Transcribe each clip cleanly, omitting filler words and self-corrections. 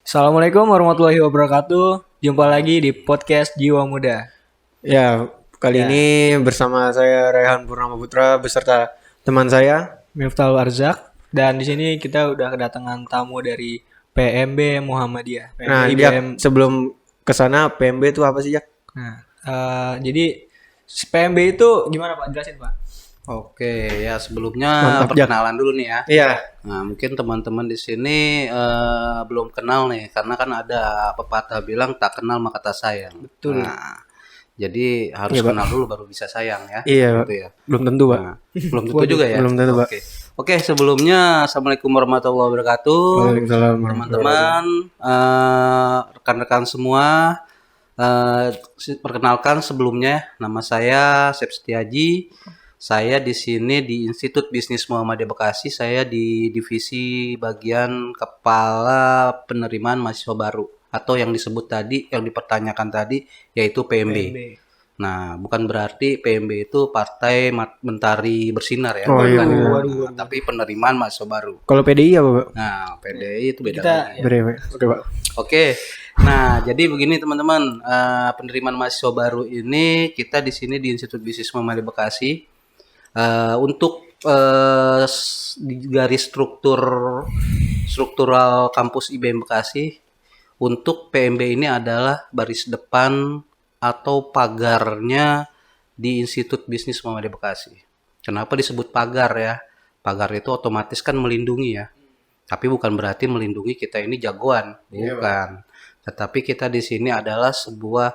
Assalamualaikum warahmatullahi wabarakatuh. Jumpa lagi di podcast Jiwa Muda. Ya, kali Ya, ini bersama saya Raihan Purnama Putra beserta teman saya. Miftahul Arzak. Dan di sini kita udah kedatangan tamu dari PMB Muhammadiyah. PMB Nah, IBM. Jak, sebelum ke sana PMB itu apa sih, Jak? Nah, jadi PMB itu gimana Pak? Jelasin Pak. Oke, ya sebelumnya Mantap, Jak. perkenalan dulu nih ya. Iya. Nah, mungkin teman-teman di sini belum kenal nih, karena kan ada pepatah bilang tak kenal maka tak sayang. Betul. Nah, jadi harus Iya, Pak. kenal dulu baru bisa sayang ya. Iya, Gitu ya. belum tentu, Pak. Nah, belum tentu juga ya. belum tentu, Pak. Oke. Oke, sebelumnya Assalamualaikum warahmatullahi wabarakatuh. Waalaikumsalam Teman-teman, rekan-rekan semua, perkenalkan sebelumnya nama saya Sep Setiaji. Saya di sini di Institut Bisnis Muhammadiyah Bekasi. Saya di divisi bagian kepala penerimaan mahasiswa baru atau yang disebut tadi, yang dipertanyakan tadi, yaitu PMB. Nah, bukan berarti PMB itu Partai Mentari Bersinar ya, Oh, iya, bukan. iya. Nah, tapi penerimaan mahasiswa baru. Kalau PDI apa, Pak? Nah, PDI itu beda Kita lagi. Beri, Pak. Oke, Pak. Oke, nah jadi begini teman-teman, penerimaan mahasiswa baru ini kita di sini di Institut Bisnis Muhammadiyah Bekasi untuk di garis struktural kampus IBM Bekasi untuk PMB ini adalah baris depan atau pagarnya di Institut Bisnis Muhammadiyah Bekasi. Kenapa disebut pagar ya? Pagar itu otomatis kan melindungi ya. Tapi bukan berarti melindungi kita ini jagoan, bukan. Tetapi kita di sini adalah sebuah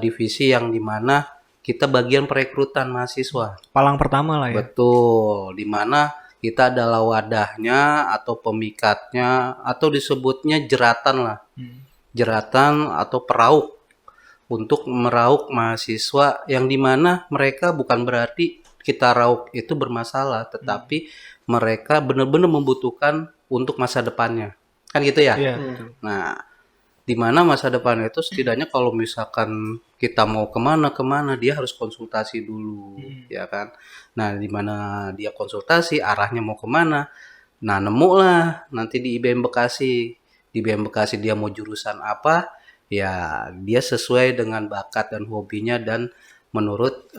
divisi yang dimana kita bagian perekrutan mahasiswa. palang pertama lah ya. Betul, dimana kita adalah wadahnya atau pemikatnya atau disebutnya jeratan lah. Jeratan atau perauk untuk merauk mahasiswa yang dimana mereka bukan berarti kita rauk itu bermasalah, tetapi mereka benar-benar membutuhkan untuk masa depannya. Kan gitu ya? Iya, betul. Nah, di mana masa depan itu setidaknya kalau misalkan kita mau kemana dia harus konsultasi dulu, ya kan. Nah, di mana dia konsultasi arahnya mau kemana, nah nemulah nanti di IBM Bekasi. Di IBM Bekasi dia mau jurusan apa, ya dia sesuai dengan bakat dan hobinya dan menurut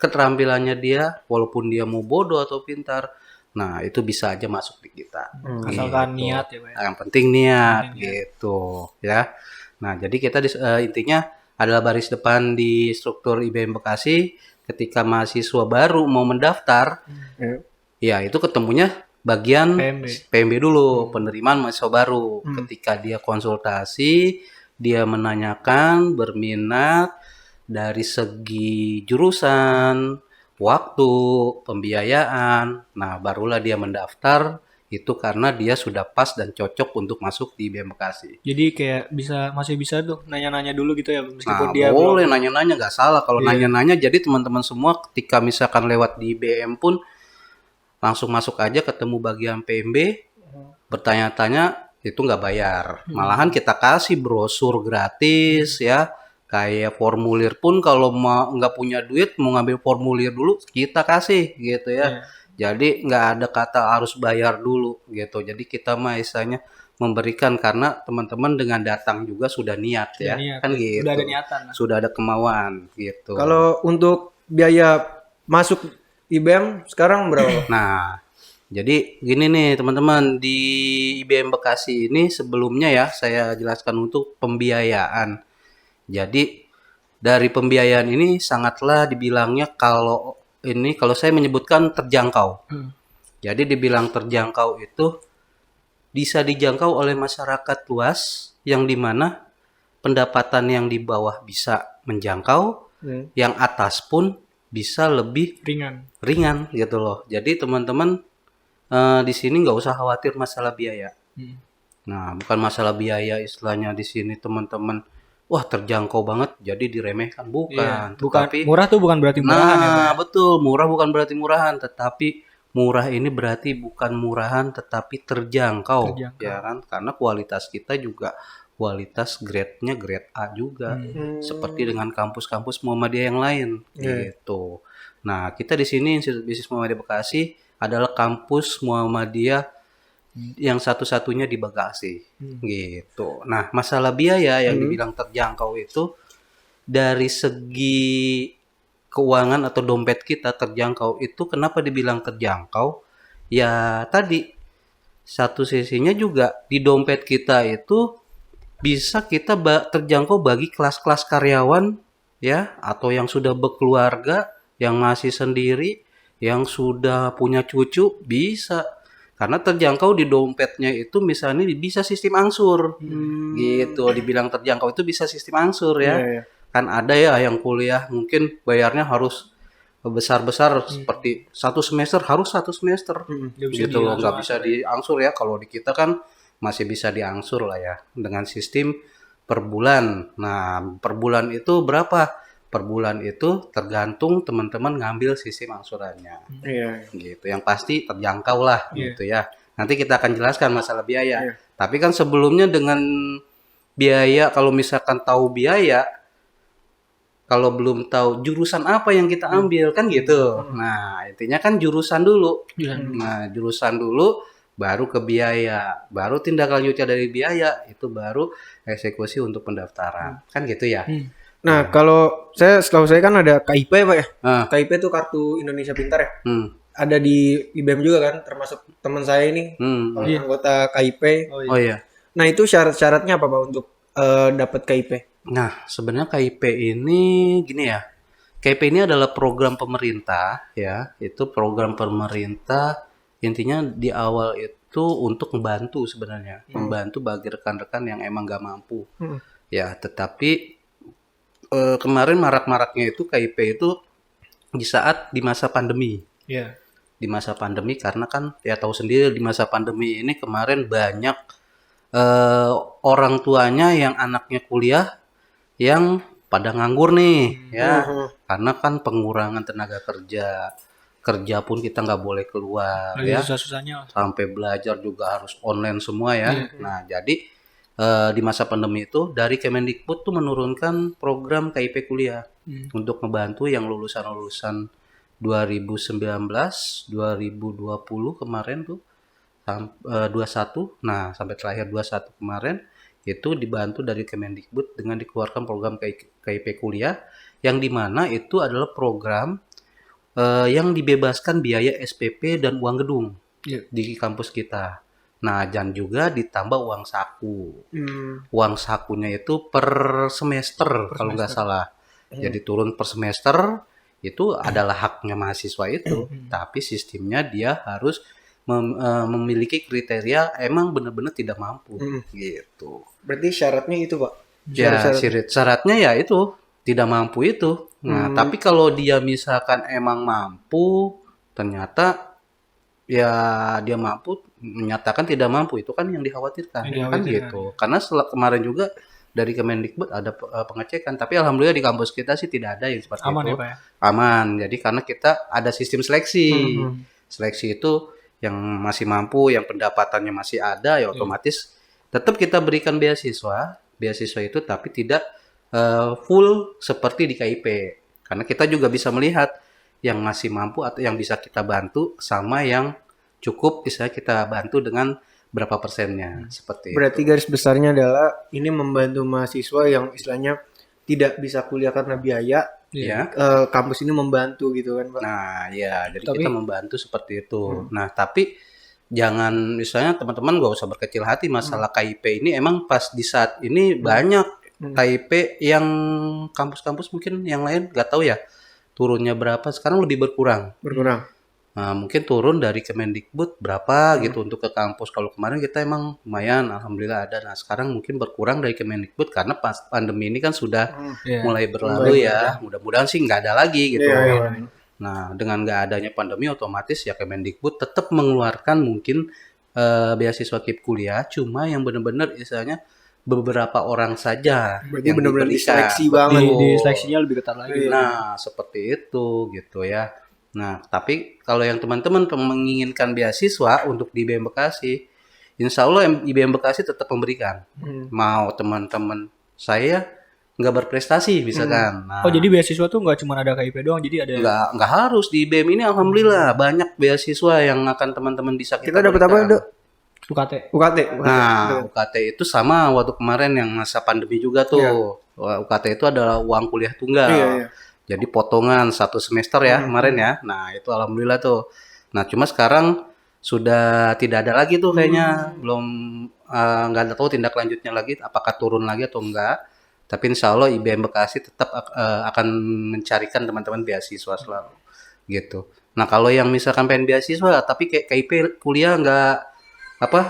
keterampilannya dia, walaupun dia mau bodoh atau pintar, nah itu bisa aja masuk di kita. Asalkan Gitu. niat ya Pak. Yang penting niat gitu ya. Nah, jadi kita intinya adalah baris depan di struktur IBM Bekasi ketika mahasiswa baru mau mendaftar, ya itu ketemunya bagian PMB dulu, penerimaan mahasiswa baru. Ketika dia konsultasi, dia menanyakan berminat dari segi jurusan, waktu, pembiayaan. Nah, barulah dia mendaftar itu karena dia sudah pas dan cocok untuk masuk di IBM Bekasi. Jadi kayak masih bisa tuh nanya-nanya dulu gitu ya meskipun Nah, dia boleh nanya-nanya nggak salah kalau nanya-nanya. Jadi teman-teman semua ketika misalkan lewat di IBM pun langsung masuk aja ketemu bagian PMB, bertanya-tanya itu nggak bayar. Malahan kita kasih brosur gratis ya. Kayak formulir pun kalau mau nggak punya duit mau ngambil formulir dulu kita kasih gitu ya. Jadi nggak ada kata harus bayar dulu gitu. Jadi kita mah istilahnya memberikan karena teman-teman dengan datang juga sudah niat ya. niat, Kan gitu. udah ada niatan lah. Sudah ada kemauan gitu. Kalau untuk biaya masuk IBM sekarang berapa? Nah, jadi gini nih teman-teman, di IBM Bekasi ini sebelumnya ya saya jelaskan untuk pembiayaan. Jadi dari pembiayaan ini sangatlah dibilangnya kalau saya menyebutkan terjangkau. Jadi dibilang terjangkau itu bisa dijangkau oleh masyarakat luas yang dimana pendapatan yang di bawah bisa menjangkau, yang atas pun bisa lebih ringan gitu loh. Jadi teman-teman di sini nggak usah khawatir masalah biaya. Nah, bukan masalah biaya istilahnya di sini teman-teman. Wah terjangkau banget jadi diremehkan, bukan. Tetapi murah tuh bukan berarti murahan ya Pak. nah betul, murah bukan berarti murahan, tetapi murah ini berarti bukan murahan tetapi terjangkau. Ya kan, karena kualitas kita juga kualitas grade-nya grade A juga, seperti dengan kampus-kampus Muhammadiyah yang lain gitu. Nah, kita di sini Institut Bisnis Muhammadiyah Bekasi adalah kampus Muhammadiyah yang satu-satunya di Bekasi gitu. Nah, masalah biaya yang dibilang terjangkau itu dari segi keuangan atau dompet kita terjangkau itu kenapa dibilang terjangkau? Ya tadi satu sisinya juga di dompet kita itu bisa kita terjangkau bagi kelas-kelas karyawan ya atau yang sudah berkeluarga, yang masih sendiri, yang sudah punya cucu bisa karena terjangkau di dompetnya itu misalnya bisa sistem angsur gitu. Dibilang terjangkau itu bisa sistem angsur ya. Iya. Kan ada ya yang kuliah mungkin bayarnya harus besar-besar seperti satu semester harus satu semester gitu loh, nggak bisa diangsur ya. Kalau di kita kan masih bisa diangsur lah ya dengan sistem per bulan. Nah, per bulan itu berapa? Per bulan itu tergantung teman-teman ngambil sistem angsurannya. Iya. Gitu. Yang pasti terjangkau lah gitu ya. Nanti kita akan jelaskan masalah biaya. Tapi kan sebelumnya dengan biaya, kalau misalkan tahu biaya, kalau belum tahu jurusan apa yang kita ambil kan gitu. Nah, intinya kan jurusan dulu. Nah, jurusan dulu baru ke biaya, baru tindak lanjutnya dari biaya itu baru eksekusi untuk pendaftaran. Kan gitu ya. Nah, kalau setahu saya kan ada KIP Pak ya. Ah. KIP itu Kartu Indonesia Pintar ya. Hmm. Ada di IBM juga kan, termasuk teman saya ini anggota KIP. Oh iya. Nah, itu syarat-syaratnya apa Pak untuk dapat KIP? Nah, sebenarnya KIP ini gini ya. KIP ini adalah program pemerintah ya. Itu program pemerintah intinya di awal itu untuk membantu sebenarnya. Membantu bagi rekan-rekan yang emang gak mampu. Ya, tetapi kemarin marak-maraknya itu KIP itu di masa pandemi. Iya. Di masa pandemi karena kan ya tahu sendiri di masa pandemi ini kemarin banyak orang tuanya yang anaknya kuliah yang pada nganggur nih ya karena kan pengurangan tenaga kerja pun kita nggak boleh keluar Lagi ya susah-susahnya. sampai belajar juga harus online semua ya. Nah jadi di masa pandemi itu dari Kemendikbud tuh menurunkan program KIP kuliah untuk membantu yang lulusan 2019 2020 kemarin tuh 21 nah sampai terakhir 21 kemarin itu dibantu dari Kemendikbud dengan dikeluarkan program KIP kuliah yang dimana itu adalah program yang dibebaskan biaya SPP dan uang gedung di kampus kita. Nah, dan juga ditambah uang saku. Uang sakunya itu per semester kalau nggak salah. Jadi turun per semester itu adalah haknya mahasiswa itu, tapi sistemnya dia harus memiliki kriteria emang benar-benar tidak mampu gitu. Berarti syaratnya itu Pak. Ya, syaratnya ya itu tidak mampu itu. Nah, tapi kalau dia misalkan emang mampu, ternyata ya dia mampu menyatakan tidak mampu itu kan yang dikhawatirkan. Kan gitu. Karena setelah kemarin juga dari Kemendikbud ada pengecekan, tapi alhamdulillah di kampus kita sih tidak ada yang seperti Aman itu. ya Pak ya? Aman. Jadi karena kita ada sistem seleksi. Seleksi itu yang masih mampu, yang pendapatannya masih ada, ya otomatis tetap kita berikan beasiswa. Beasiswa itu tapi tidak full seperti di KIP. Karena kita juga bisa melihat yang masih mampu atau yang bisa kita bantu sama yang cukup bisa kita bantu dengan berapa persennya seperti Berarti garis besarnya adalah ini membantu mahasiswa yang istilahnya tidak bisa kuliah karena biaya. ya. Kampus ini membantu gitu kan Pak. Nah, ya, jadi kita membantu seperti itu. Nah, tapi jangan misalnya teman-teman gak usah berkecil hati masalah KIP ini. Emang pas di saat ini banyak KIP yang kampus-kampus mungkin yang lain gak tahu ya turunnya berapa. Sekarang lebih berkurang. Nah, mungkin turun dari Kemendikbud berapa gitu untuk ke kampus. Kalau kemarin kita emang lumayan, alhamdulillah ada. Nah, sekarang mungkin berkurang dari Kemendikbud karena pas pandemi ini kan sudah mulai berlalu ya. Mudah-mudahan sih nggak ada lagi gitu. Nah, dengan nggak adanya pandemi otomatis ya Kemendikbud tetap mengeluarkan mungkin beasiswa KIP kuliah, cuma yang benar-benar istilahnya beberapa orang saja. Berarti yang benar-benar diberikan. diseleksi banget. Di seleksinya lebih ketat lagi. Nah, seperti itu gitu ya. Nah, tapi kalau yang teman-teman menginginkan beasiswa untuk di IBM Bekasi, insya Allah IBM Bekasi tetap memberikan. Mau teman-teman saya nggak berprestasi misalkan. Nah, Oh jadi beasiswa tuh nggak cuma ada KIP doang, jadi ada nggak harus di IBM ini alhamdulillah banyak beasiswa yang akan teman-teman bisa Kita dapat apa, berikan. Dok? UKT. UKT. Nah, UKT itu sama waktu kemarin yang masa pandemi juga tuh. Wah, UKT itu adalah uang kuliah tunggal. Iya, iya. Jadi potongan 1 semester ya kemarin ya. Nah, itu alhamdulillah tuh. Nah, cuma sekarang sudah tidak ada lagi tuh kayaknya. Belum nggak ada tahu tindak lanjutnya lagi apakah turun lagi atau enggak. Tapi insya Allah IBM Bekasi tetap akan mencarikan teman-teman beasiswa selalu gitu. Nah, kalau yang misalkan pengen beasiswa tapi kayak KIP kuliah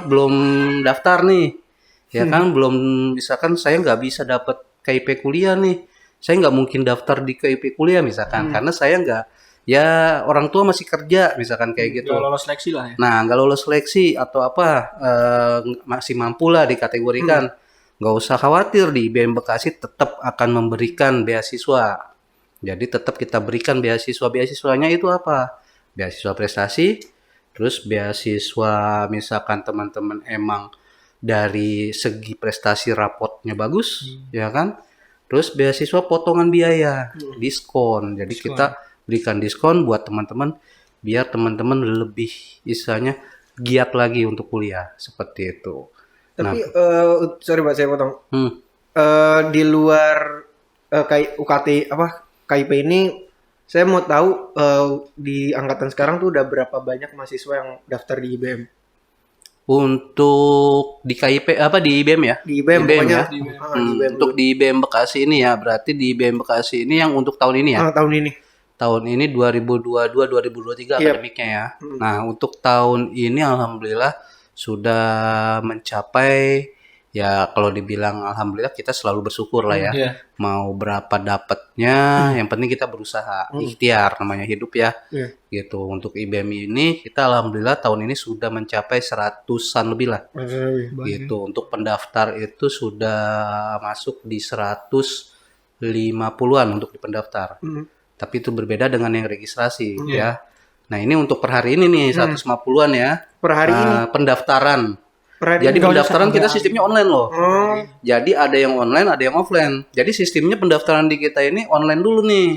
belum daftar nih. Ya kan belum, misalkan saya nggak bisa dapat KIP kuliah nih. Saya nggak mungkin daftar di KIP kuliah misalkan karena saya nggak, ya orang tua masih kerja misalkan kayak gitu. Nggak lolos seleksi lah ya. Nah, nggak lolos seleksi atau masih mampu lah dikategorikan. Nggak usah khawatir, di IBM Bekasi tetap akan memberikan beasiswa. Jadi tetap kita berikan beasiswa. Beasiswanya itu apa? Beasiswa prestasi, terus beasiswa misalkan teman-teman emang dari segi prestasi rapotnya bagus, ya kan? Terus beasiswa potongan biaya, diskon. Jadi kita berikan diskon buat teman-teman biar teman-teman lebih istilahnya giat lagi untuk kuliah seperti itu. Tapi sorry Pak saya potong. Hmm. Di luar UKT KIP ini saya mau tahu di angkatan sekarang tuh udah berapa banyak mahasiswa yang daftar di IBM? Untuk di KIP di IBM ya? Di IBM pokoknya. ya? Di IBM Untuk di IBM Bekasi ini ya, berarti di IBM Bekasi ini yang untuk tahun ini ya? tahun ini. Tahun ini 2022-2023 akademiknya ya. Nah, untuk tahun ini alhamdulillah sudah mencapai, ya kalau dibilang alhamdulillah kita selalu bersyukur lah ya. Iya. Mau berapa dapatnya, yang penting kita berusaha. Ikhtiar namanya hidup ya. Iya. Gitu. Untuk IBM ini kita alhamdulillah tahun ini sudah mencapai 100-an lebih lah. Gitu. Untuk pendaftar itu sudah masuk di 150-an untuk di pendaftar. Tapi itu berbeda dengan yang registrasi ya. Nah, ini untuk per hari ini nih 150-an ya. Per hari ini. Pendaftaran. Per hari Jadi ini. pendaftaran kita sistemnya online loh. Oh. Jadi ada yang online, ada yang offline. Jadi sistemnya pendaftaran di kita ini online dulu nih.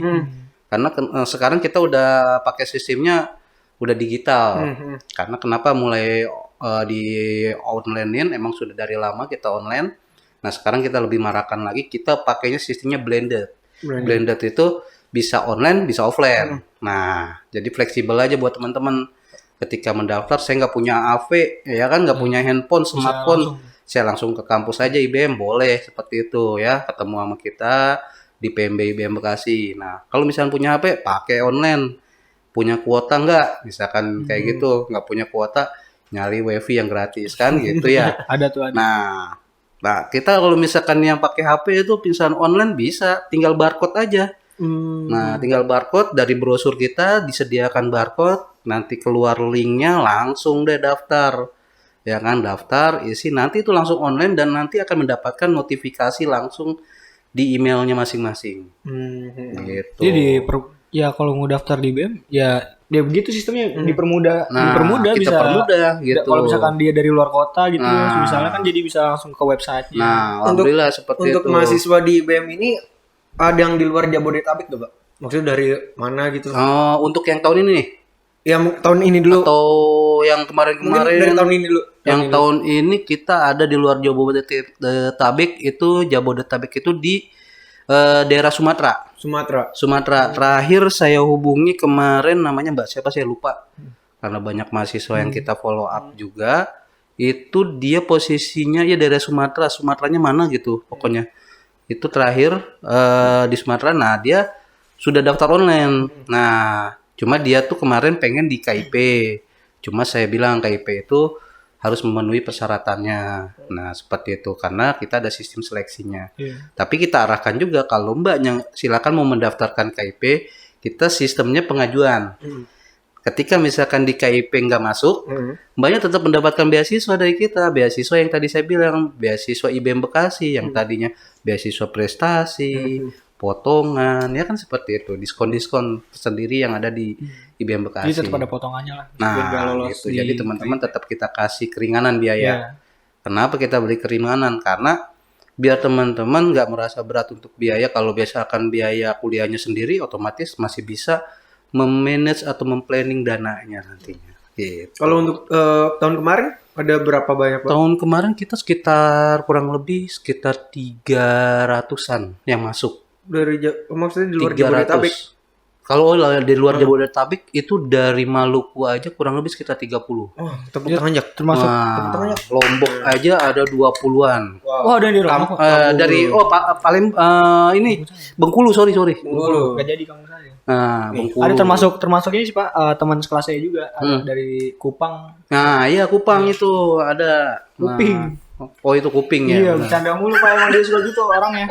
Karena sekarang kita udah pakai sistemnya udah digital. Karena kenapa mulai di online-in emang sudah dari lama kita online. Nah, sekarang kita lebih marakkan lagi, kita pakainya sistemnya blended. Blended itu bisa online, bisa offline. Nah, jadi fleksibel aja buat teman-teman. Ketika mendaftar, saya nggak punya AV, ya kan, nggak punya handphone, smartphone, saya langsung ke kampus aja IBM, boleh seperti itu ya, ketemu sama kita di PMB IBM Bekasi. Nah, kalau misalnya punya HP, pakai online. Punya kuota nggak? Misalkan kayak gitu, nggak punya kuota, nyari wifi yang gratis kan, gitu ya. Ada tuh ada. Nah, kita kalau misalkan yang pakai HP itu misalkan online bisa, tinggal barcode aja. Nah, tinggal barcode dari brosur kita disediakan barcode, nanti keluar linknya langsung deh daftar. Ya kan, daftar, isi, nanti itu langsung online dan nanti akan mendapatkan notifikasi langsung di emailnya masing-masing. Gitu. Jadi ya kalau mau daftar di IBM ya begitu sistemnya, dipermudah, Nah, kita bisa permudah gitu. Kalau misalkan dia dari luar kota gitu, misalnya kan jadi bisa langsung ke website. Nah, alhamdulillah seperti Untuk itu. mahasiswa di IBM ini ada yang di luar Jabodetabek tuh, Pak? Maksudnya dari mana gitu? Untuk yang tahun ini nih Yang tahun ini dulu. atau yang Mungkin kemarin-kemarin? dari tahun ini dulu. Yang tahun ini kita ada di luar Jabodetabek itu di daerah Sumatera. Sumatera. Terakhir saya hubungi kemarin, namanya Mbak siapa saya lupa. Karena banyak mahasiswa yang kita follow up juga. Itu dia posisinya ya daerah Sumatera. Sumateranya mana gitu pokoknya. Itu terakhir di Sumatera. Nah, dia sudah daftar online. Nah, cuma dia tuh kemarin pengen di KIP. Cuma saya bilang KIP itu harus memenuhi persyaratannya. Nah, seperti itu karena kita ada sistem seleksinya. Tapi kita arahkan juga kalau Mbaknya silakan mau mendaftarkan KIP, kita sistemnya pengajuan. Ketika misalkan di KIP nggak masuk, Mbaknya tetap mendapatkan beasiswa dari kita. Beasiswa yang tadi saya bilang, beasiswa IBM Bekasi yang tadinya beasiswa prestasi, potongan, ya kan seperti itu. Diskon-diskon sendiri yang ada di IBM Bekasi. Jadi tetap ada potongannya lah. Nah, Nggak lolos gitu. di Jadi teman-teman tetap kita kasih keringanan biaya. Iya. Kenapa kita beri keringanan? Karena biar teman-teman nggak merasa berat untuk biaya. Kalau biasakan biaya kuliahnya sendiri, otomatis masih bisa memanage atau memplanning dananya nantinya. Gitu. Kalau untuk tahun kemarin Ada berapa banyak Pak? Tahun kemarin kita sekitar kurang lebih sekitar 300-an yang masuk. Maksudnya di luar Jabodetabek. 300. Kalau di luar Jabodetabek itu dari Maluku aja kurang lebih sekitar 30. Oh, tepuk tangan Jak. Termasuk Wah, Lombok aja ada 20-an. oh ada yang di Lombok. Dari paling ini Bengkulu, sorry. Gak jadi kamu saya. Nah, Bengkulu. Ada termasuk ini sih Pak, teman sekelas saya juga ada dari Kupang. Nah, iya Kupang itu ada. Kuping. Nah, oh itu Kuping ya. Iya, Nah. bercanda mulu Pak, emang dia suka gitu orangnya.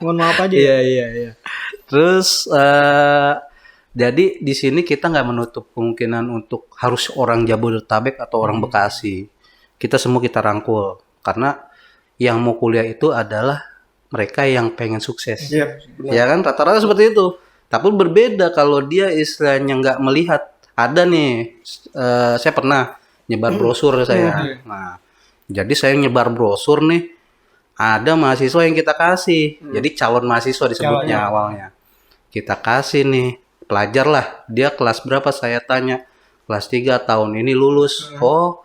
Mohon maaf aja. Iya. Terus jadi di sini kita nggak menutup kemungkinan untuk harus orang Jabodetabek atau orang Bekasi. Kita semua kita rangkul karena yang mau kuliah itu adalah mereka yang pengen sukses. Iya. Ya kan rata-rata seperti itu. Tapi berbeda kalau dia istilahnya nggak melihat. Ada nih, saya pernah nyebar brosur saya. Nah, jadi saya nyebar brosur nih. Ada mahasiswa yang kita kasih. Jadi calon mahasiswa disebutnya awalnya. Kita kasih nih, pelajar lah. Dia kelas berapa saya tanya. Kelas 3 tahun ini lulus. Oh,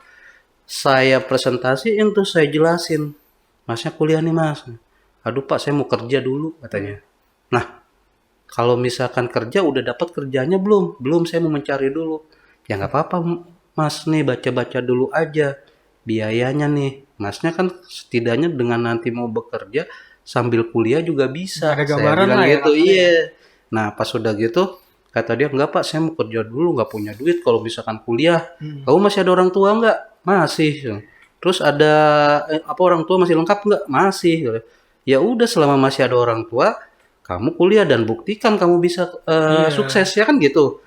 saya presentasiin tuh saya jelasin. Masnya kuliah nih mas. Aduh pak saya mau kerja dulu katanya. Nah, kalau misalkan kerja udah dapat kerjanya belum? Belum, saya mau mencari dulu. Ya nggak apa-apa mas nih baca-baca dulu aja. Biayanya nih. Masnya kan setidaknya dengan nanti mau bekerja sambil kuliah juga bisa. Ada Saya gambaran bilang lah ya, gitu, iya. Nah pas sudah gitu kata dia enggak pak saya mau kerja dulu nggak punya duit kalau misalkan kuliah. Kamu masih ada orang tua nggak? Masih. Terus ada apa orang tua masih lengkap nggak? Masih. Ya udah selama masih ada orang tua kamu kuliah dan buktikan kamu bisa sukses ya kan gitu.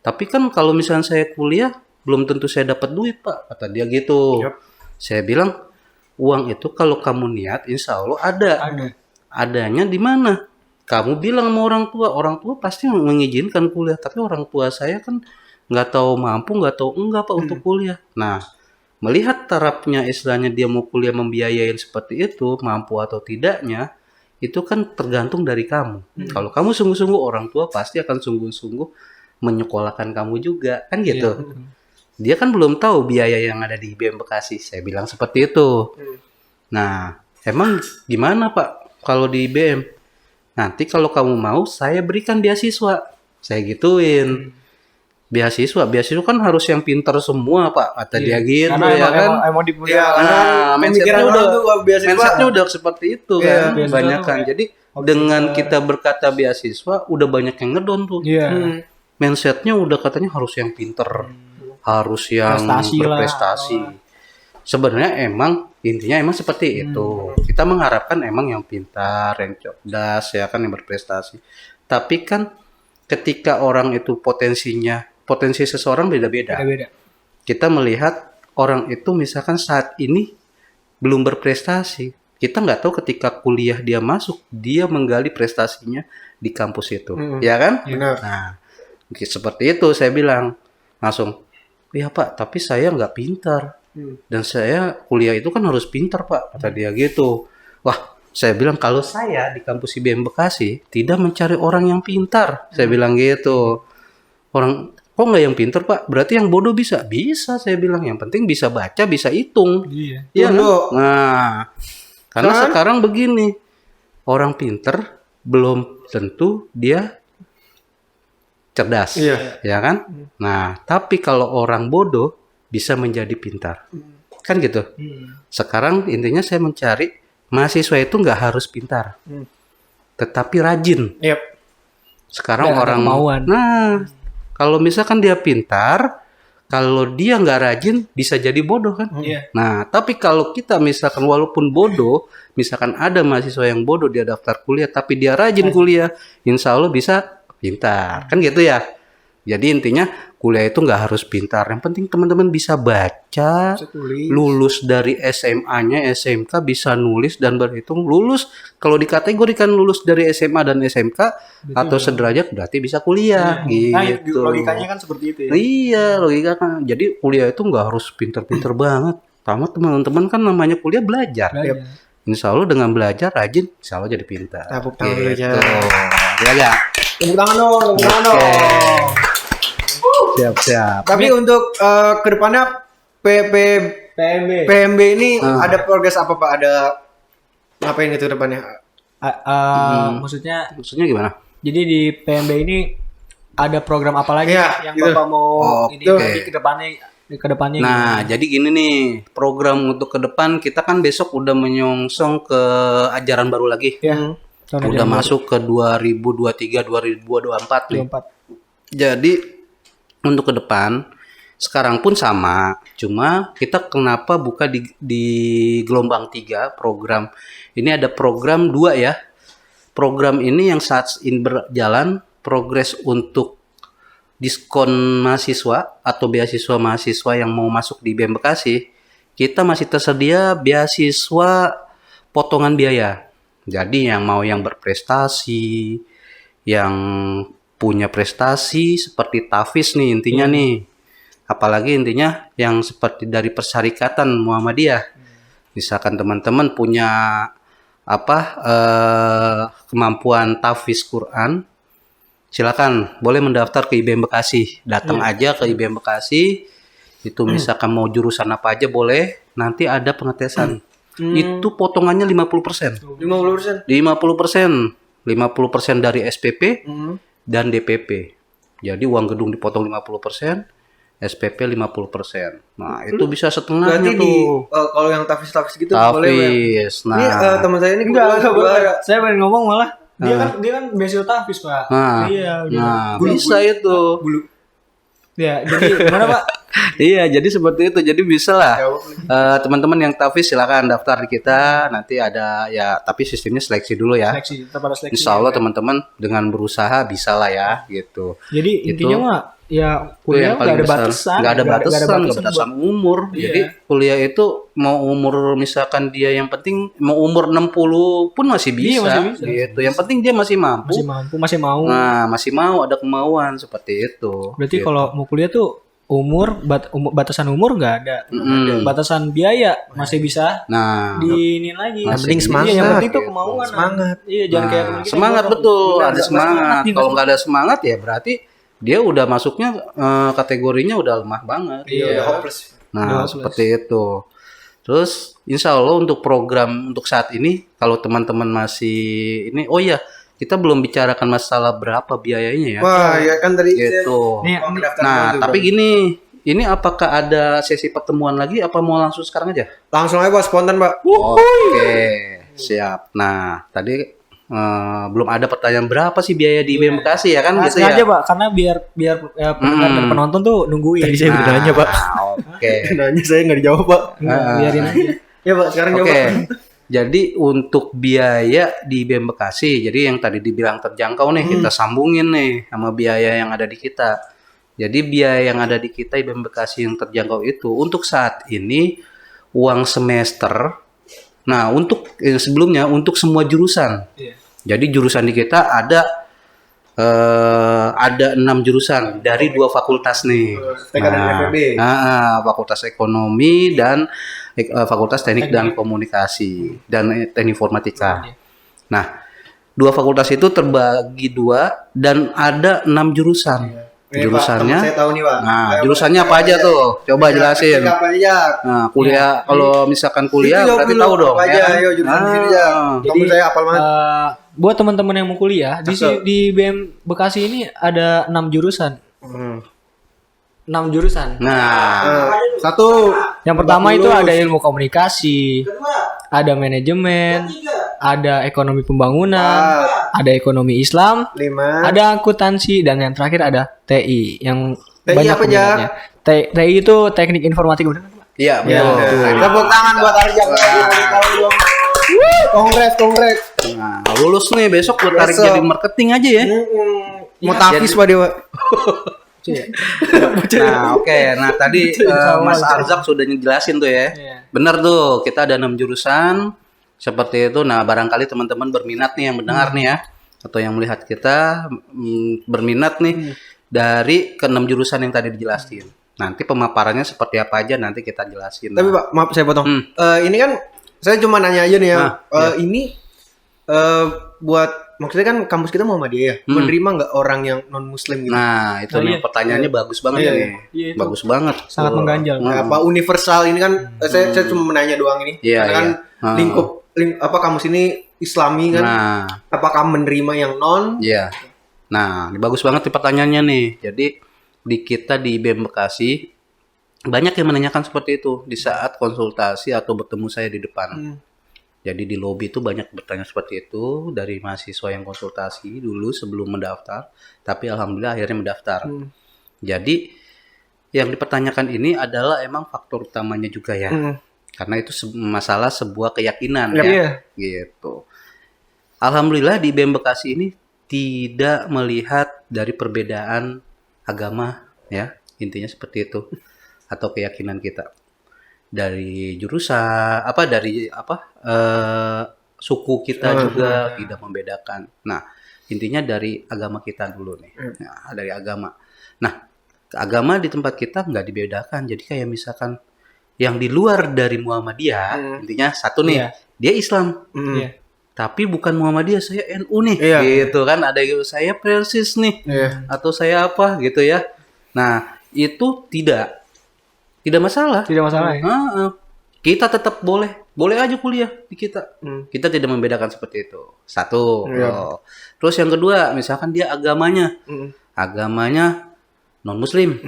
Tapi kan kalau misalnya saya kuliah belum tentu saya dapat duit pak kata dia gitu. Saya bilang uang itu kalau kamu niat insya Allah ada. Adanya di mana? Kamu bilang sama orang tua pasti mengizinkan kuliah. Tapi orang tua saya kan nggak tahu mampu, nggak tahu enggak pak untuk kuliah. Nah, melihat tarafnya istilahnya dia mau kuliah membiayain seperti itu, mampu atau tidaknya, itu kan tergantung dari kamu. Kalau kamu sungguh-sungguh, orang tua pasti akan sungguh-sungguh menyekolahkan kamu juga, kan gitu. Dia kan belum tahu biaya yang ada di IBM Bekasi. Saya bilang seperti itu. Nah, emang gimana Pak kalau di IBM? Nanti kalau kamu mau, saya berikan beasiswa. Saya gituin. Beasiswa kan harus yang pintar semua Pak. Kata dia gitu Karena ya kan. emang diperkirakan. Nah, mindsetnya udah seperti itu kan. beasiswa Banyak tuh kan. Jadi dengan kita berkata beasiswa, udah banyak yang ngedon tuh. Iya. Mindsetnya udah katanya harus yang pinter. Harus yang Prestasi lah. berprestasi. Sebenarnya intinya emang seperti itu. Kita mengharapkan emang yang pintar, yang cerdas, ya kan yang berprestasi. Tapi kan ketika orang itu potensi seseorang beda-beda. Kita melihat orang itu misalkan saat ini belum berprestasi. Kita nggak tahu ketika kuliah dia masuk, dia menggali prestasinya di kampus itu. Ya kan? Benar. Nah, seperti itu saya bilang langsung. Iya Pak, tapi saya nggak pintar. Dan saya kuliah itu kan harus pintar Pak, kata dia gitu. Wah, saya bilang kalau saya di kampus IBM Bekasi tidak mencari orang yang pintar. Saya bilang gitu. Kok nggak yang pintar Pak? Berarti yang bodoh bisa? Bisa, saya bilang. Yang penting bisa baca, bisa hitung. Iya. Iya kan? Nah, karena sekarang begini. Orang pintar belum tentu dia cerdas, ya kan? Nah, tapi kalau orang bodoh bisa menjadi pintar, kan gitu. Sekarang intinya saya mencari mahasiswa itu nggak harus pintar, tetapi rajin. Sekarang orang kemauan. Nah, kalau misalkan dia pintar, kalau dia nggak rajin bisa jadi bodoh kan? Nah, tapi kalau kita misalkan walaupun bodoh, misalkan ada mahasiswa yang bodoh dia daftar kuliah, tapi dia rajin kuliah, insya Allah bisa pintar, kan gitu ya. Jadi intinya kuliah itu nggak harus pintar, yang penting teman-teman bisa baca, lulus dari SMA-nya, SMK bisa nulis dan berhitung, lulus kalau dikategorikan lulus dari SMA dan SMK atau sederajat berarti bisa kuliah, gitu. Nah, logikanya kan seperti itu ya. Iya, logika kan. Jadi kuliah itu nggak harus pintar-pintar banget. Tamat teman-teman kan namanya kuliah belajar. Insya Allah dengan belajar rajin, insya Allah jadi pintar. Tepuk tangan dulu aja. Ya. Tepuk tangan dong. Siap. Tapi untuk kedepannya PP PMB. PMB ini ada progres apa Pak? Ada ngapain itu depannya? Maksudnya gimana? jadi di PMB ini ada program apa lagi Iya, yang gitu. Bapak mau ini Oke. lagi ke depannya Nah, jadi gini nih, program untuk ke depan kita kan besok udah menyongsong ke ajaran baru lagi. ya tahun Udah masuk ke 2023 2024 nih. 2024. Jadi untuk ke depan sekarang pun sama, cuma kita kenapa buka di gelombang 3 program. Ini ada program 2 ya. Program ini yang saat ini berjalan progres untuk diskon mahasiswa atau beasiswa mahasiswa yang mau masuk di IBM Bekasi, kita masih tersedia beasiswa potongan biaya. Jadi yang berprestasi, yang punya prestasi seperti Tafiz nih intinya nih. Apalagi intinya yang seperti dari Persyarikatan Muhammadiyah. Misalkan teman-teman punya kemampuan Tafiz Quran, silakan boleh mendaftar ke IBM Bekasi. Datang aja ke IBM Bekasi. Itu misalkan mau jurusan apa aja boleh. Nanti ada pengetesan. Itu potongannya 50%. 50%. 50%. 50% dari SPP dan DPP. Jadi uang gedung dipotong 50%, SPP 50%. Nah, itu bisa setengahnya Berarti tuh. kalau yang Tafiz gitu boleh ya. Tafiz. Ini Nah, teman saya ini Enggak, kebetulan Pak. Saya pengen ngomong malah dia kan beasiswa Tafiz, Pak. nah, Iya, udah. nah, bisa itu. Ya, jadi gimana, Pak? Iya, jadi seperti itu. Jadi bisa lah. Teman-teman yang Tafiz silakan daftar di kita. Nanti ada ya, tapi sistemnya seleksi dulu ya. Seleksi, tetap ada seleksi. Insya Allah teman-teman dengan berusaha bisa lah ya, gitu. Jadi Itu- intinya mah ya Itu kuliah yang nggak paling ada besar. batasan, Nggak ada batasan buat- umur. Iya. Jadi kuliah itu mau umur misalkan dia yang penting mau umur 60 pun masih Iya, bisa. masih bisa. Gitu. Yang penting dia masih mampu. masih mampu, masih mau. Nah, masih mau ada kemauan seperti itu. Berarti Gitu. kalau mau kuliah tuh batasan umur nggak ada. Batasan biaya masih bisa Nah, diinin lagi. Yang penting semangat. Iya, yang penting tuh Gitu. kemauan. Semangat. Iya, jangan kayak temen kita semangat yang betul, Bener, ada semangat. nih, Kalau nggak ada semangat ya berarti dia udah masuknya kategorinya udah lemah banget. Iya, udah hopeless. Nah, seperti itu. Terus insya Allah untuk program untuk saat ini, kalau teman-teman masih ini, oh ya, kita belum bicarakan masalah berapa biayanya ya. Wah, ya kan tadi Gitu. Nih, Nah, tapi gini, ini apakah ada sesi pertemuan lagi? Apa mau langsung sekarang aja? langsung aja Pak, spontan Pak. Oke, siap. Nah, tadi belum ada pertanyaan berapa sih biaya di IBM Bekasi ya kan? Gitu sengaja, ya. Pak, karena biar ya, pendengar dan penonton tuh nungguin. Tadi saya udah nanya Pak. Oke. Nanya saya nggak dijawab Pak. Biarin aja. Ya Pak, sekarang Oke. jawab. Jadi untuk biaya di IBM Bekasi, jadi yang tadi dibilang terjangkau nih, kita sambungin nih sama biaya yang ada di kita. Jadi biaya yang ada di kita IBM Bekasi yang terjangkau itu untuk saat ini uang semester. Nah, untuk sebelumnya untuk semua jurusan. Iya. Jadi jurusan di kita ada 6 jurusan dari 2 fakultas nih. TK dan FEB. Fakultas Ekonomi dan Fakultas Teknik dan Komunikasi dan Teknik Informatika. Nah, 2 fakultas itu terbagi 2 dan ada 6 jurusan. Nih, Jurusannya. Pak, teman saya tahu nih Pak. Nah, Ayo, jurusannya Pak. apa aja tuh? Coba jelasin. Apa aja? Nah, kuliah kalau misalkan kuliah Itu jawab berarti dulu, tahu dong. apa aja, kan? ayo jurusan di sini aja. Kamu saya apal banget. Buat teman-teman yang mau kuliah di BM Bekasi ini ada 6 jurusan. 6 jurusan. Nah, Satu. Yang pertama itu ada ilmu komunikasi, ada manajemen, ada ekonomi pembangunan, ada ekonomi Islam, 5. ada akuntansi, dan yang terakhir ada TI yang TI banyak apa, Ja? peminatnya. TI itu teknik informatika, benar nggak, Pak? iya Ya, betul. Tepuk tangan buat Arja. Kongres. Nah, lulus nih besok buat tarik Besok. jadi marketing aja ya. Mau Tafiz Pak Dewa. Nah, oke. Nah, tadi Mas Arzak sudah ngejelasin tuh ya. Iya. Benar tuh, kita ada 6 jurusan seperti itu. Nah, barangkali teman-teman berminat nih yang mendengar nih ya atau yang melihat kita berminat nih dari ke-6 jurusan yang tadi dijelasin. Nanti pemaparannya seperti apa aja nanti kita jelasin. Tapi Pak, maaf saya potong. Ini kan saya cuma nanya aja nih ya. Nah, Ini buat maksudnya kan kampus kita Muhammadiyah ya, menerima nggak orang yang non Muslim gitu? Nah, itu nih pertanyaannya bagus banget Iya, nih. iya, itu Bagus banget. sangat mengganjal. Nah, apa universal ini kan? Saya cuma menanya doang ini. Iya, Karena kan apa kampus ini Islami kan? Nah, Apakah menerima yang non? iya. Nah, ini bagus banget nih pertanyaannya nih. Jadi di kita di IBM Bekasi banyak yang menanyakan seperti itu di saat konsultasi atau bertemu saya di depan. Jadi di lobi itu banyak bertanya seperti itu dari mahasiswa yang konsultasi dulu sebelum mendaftar, tapi alhamdulillah akhirnya mendaftar. Jadi yang dipertanyakan ini adalah emang faktor utamanya juga ya, karena itu masalah sebuah keyakinan ya, gitu. Alhamdulillah di IBM Bekasi ini tidak melihat dari perbedaan agama ya, intinya seperti itu, atau keyakinan kita. Dari jurusan suku kita juga tidak membedakan. Nah, intinya dari agama kita dulu nih. Nah, dari agama. Nah, agama di tempat kita nggak dibedakan. Jadi kayak misalkan yang di luar dari Muhammadiyah, intinya satu nih, dia Islam. Tapi bukan Muhammadiyah, saya NU nih. Gitu kan, ada yang saya Persis nih. Atau saya apa gitu ya. Nah, itu tidak masalah. Tidak masalah ya. Kita tetap boleh aja kuliah di kita. Kita tidak membedakan seperti itu. Satu. Terus yang kedua, misalkan dia agamanya non Muslim.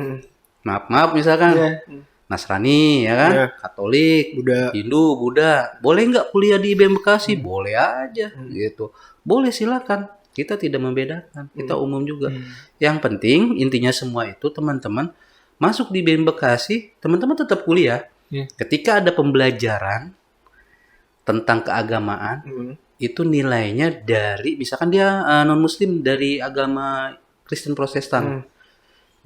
Maaf misalkan Nasrani ya kan, Katolik, Hindu, Buddha. Boleh nggak kuliah di IBM Bekasi? Boleh aja gitu. Boleh, silakan. Kita tidak membedakan. Kita umum juga. Yang penting intinya semua itu teman-teman masuk di IBM Bekasi, teman-teman tetap kuliah. Ketika ada pembelajaran tentang keagamaan, itu nilainya dari, misalkan dia non-muslim dari agama Kristen Protestan,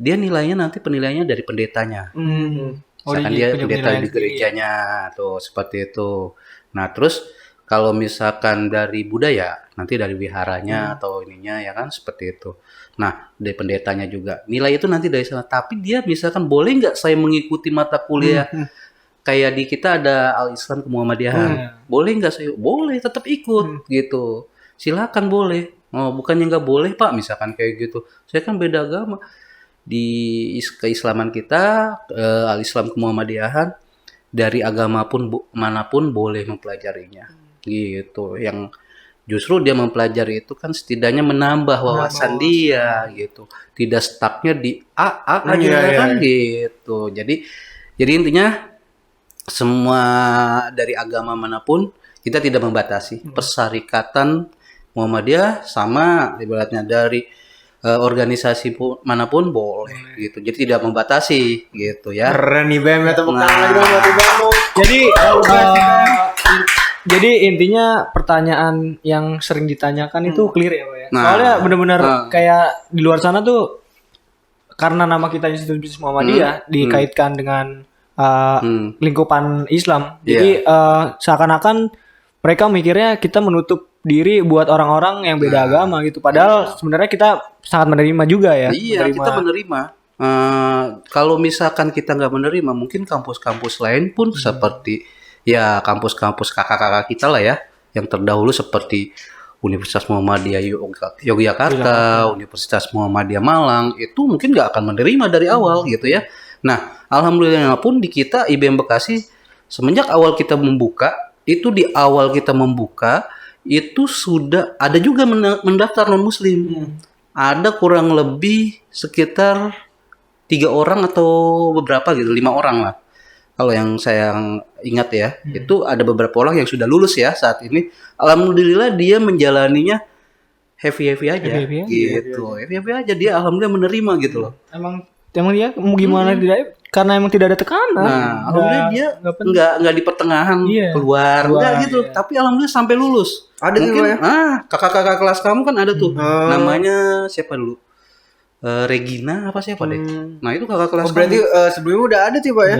dia nilainya nanti penilaiannya dari pendetanya. Misalkan dia pendeta di gerejanya, tuh seperti itu. Nah terus kalau misalkan dari budaya, nanti dari wiharanya atau ininya ya kan, seperti itu. Nah, dari pendetanya juga. Nilai itu nanti dari sana. Tapi dia misalkan boleh nggak saya mengikuti mata kuliah kayak di kita ada Al-Islam ke Muhammadiyahan. Boleh nggak saya? Boleh, tetap ikut gitu. Silakan boleh. Oh, bukannya nggak boleh Pak, misalkan kayak gitu. Saya kan beda agama. Di keislaman kita, Al-Islam ke Muhammadiyahan, dari agama pun manapun boleh mempelajarinya. Gitu. Yang justru dia mempelajari itu kan setidaknya menambah wawasan dia gitu. Tidak stucknya di A aja kan gitu. Jadi intinya semua dari agama manapun kita tidak membatasi. Persyarikatan Muhammadiyah sama ibaratnya dari organisasi manapun boleh gitu. Jadi tidak membatasi gitu ya. Keren nih BM ya, tepuk tangan lagi dong buat IBM. Jadi intinya pertanyaan yang sering ditanyakan itu clear ya Pak ya. Soalnya benar-benar kayak di luar sana tuh karena nama kita Institut Bisnis Muhammadiyah dikaitkan dengan lingkupan Islam. Jadi seakan-akan mereka mikirnya kita menutup diri buat orang-orang yang beda agama gitu. Padahal sebenarnya kita sangat menerima juga ya. Iya, kita menerima. Kalau misalkan kita nggak menerima, mungkin kampus-kampus lain pun seperti ya kampus-kampus kakak-kakak kita lah ya, yang terdahulu seperti Universitas Muhammadiyah Yogyakarta, Universitas Muhammadiyah Malang, itu mungkin nggak akan menerima dari awal gitu ya. Nah, alhamdulillah pun di kita IBM Bekasi semenjak awal kita membuka, itu di awal kita membuka itu sudah ada juga mendaftar non Muslim. Ada kurang lebih sekitar 3 orang atau beberapa gitu, 5 orang lah. Kalau yang saya ingat ya, itu ada beberapa orang yang sudah lulus ya saat ini. Alhamdulillah dia menjalaninya happy aja, gitu. Happy aja, dia alhamdulillah menerima gitu loh. Emang dia mau gimana tidak? Karena emang tidak ada tekanan. Nah, alhamdulillah dia nggak di pertengahan keluar enggak gitu. Tapi alhamdulillah sampai lulus. Ada mungkin ya? Kakak-kakak kelas kamu kan ada tuh. Namanya siapa dulu? Regina apa siapa deh? Nah itu kakak kelas. Berarti sebelumnya udah ada sih Pak ya?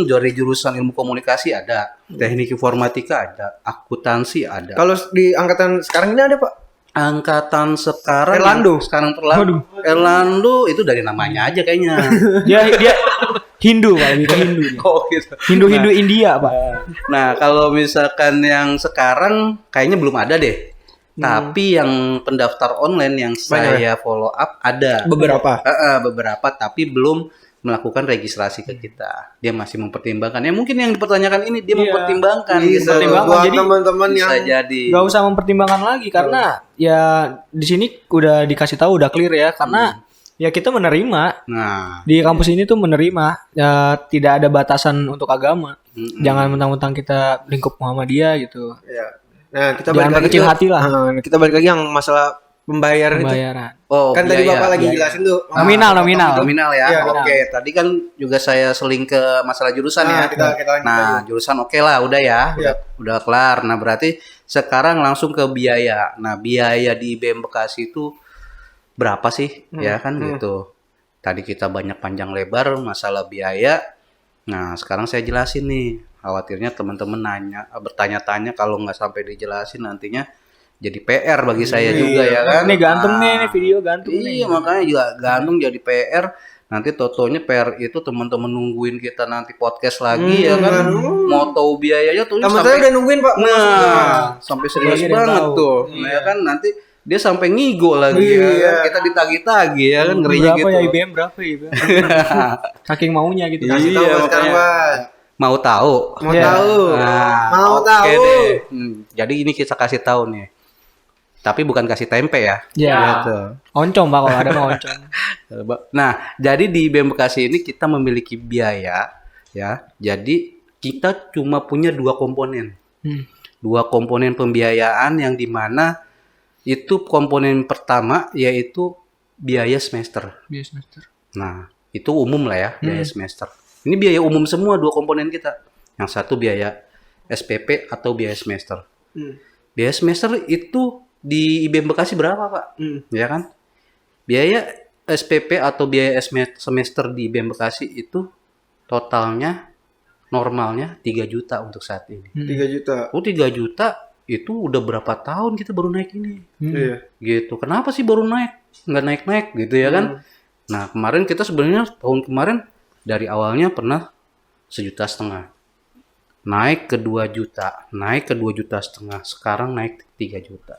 Dari jurusan ilmu komunikasi ada, teknik informatika ada, akuntansi ada. Kalau di angkatan sekarang ini ada Pak? Angkatan sekarang Erlando. Sekarang Erlando itu dari namanya aja kayaknya. dia Hindu Pak, lebih ke Hindu. Oh gitu. Hindu India Pak. Nah kalau misalkan yang sekarang kayaknya belum ada deh. Tapi yang pendaftar online yang saya follow up ada beberapa tapi belum melakukan registrasi ke kita. Dia masih mempertimbangkan. Ya mungkin yang dipertanyakan ini dia mempertimbangkan gitu. Buat Jadi teman-teman yang Bisa jadi. nggak usah mempertimbangkan lagi karena ya di sini udah dikasih tahu udah clear ya karena ya kita menerima Nah, di kampus ini tuh menerima ya tidak ada batasan untuk agama. Jangan mentang-mentang kita lingkup Muhammadiyah gitu. ya. Nah, kita Jangan balik lagi berkecil hati lah. Kita balik lagi yang masalah pembayaran itu. Pembayaran. oh, Kan tadi biaya. Bapak lagi jelasin tuh. Nominal ya. Iya, Oke, tadi kan juga saya seling ke masalah jurusan ya. Kita lanjut Nah, jurusan oke lah, udah ya. Iya. Udah kelar. Nah, berarti sekarang langsung ke biaya. Nah, biaya di IBM Bekasi itu berapa sih? Ya kan gitu. Tadi kita banyak panjang lebar masalah biaya. Nah, sekarang saya jelasin nih. Khawatirnya teman-teman bertanya-tanya kalau nggak sampai dijelasin nantinya jadi PR bagi saya juga ya kan. Ini gantung nih, ini video gantung nih. Iya, makanya juga gantung jadi PR. Nanti totonya PR itu teman-teman nungguin kita nanti podcast lagi ya kan. Mau tahu biayanya tuh Teman saya udah nungguin, Pak. sampai serius Iya, dia banget tahu. tuh. Nah, ya kan nanti dia sampai ngigo lagi ya kan. Kita ditagih-tagih ya kan ngerinya Berapa gitu. ya IBM berapa ya IBM? Saking maunya gitu. Kasih tahu Iya, sekarang, makanya. Pak. Mau tahu? Mau Iya. tahu. Mau oke tahu. deh. Jadi ini kita kasih tahu nih. Tapi bukan kasih tempe ya. Ya. Gitu. Oncom Pak kalau ada mah oncom. Nah, jadi di IBM Bekasi ini kita memiliki biaya ya. Jadi kita cuma punya 2 komponen. 2 komponen pembiayaan yang dimana itu komponen pertama yaitu biaya semester. Biaya semester. Nah, itu umum lah ya, biaya semester. Ini biaya umum semua 2 komponen kita. Yang satu biaya SPP atau biaya semester. Biaya semester itu di IBM Bekasi berapa, Pak? Ya kan? Biaya SPP atau biaya semester di IBM Bekasi itu totalnya normalnya 3 juta untuk saat ini. 3 juta. Oh, 3 juta itu udah berapa tahun kita baru naik ini? Iya. Gitu. Kenapa sih baru naik? Nggak naik-naik gitu ya kan? Nah, kemarin kita sebenarnya tahun kemarin dari awalnya pernah 1,5 juta. Naik ke 2 juta, naik ke 2,5 juta. Sekarang naik 3 juta.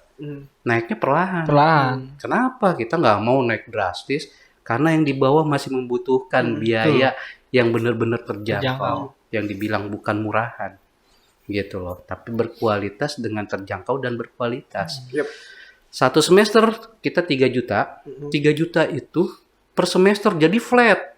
Naiknya perlahan. Kenapa kita nggak mau naik drastis? Karena yang di bawah masih membutuhkan biaya yang benar-benar terjangkau, yang dibilang bukan murahan, gitu loh. Tapi berkualitas dengan terjangkau dan berkualitas. Yep. 1 semester kita 3 juta, 3 juta itu per semester jadi flat.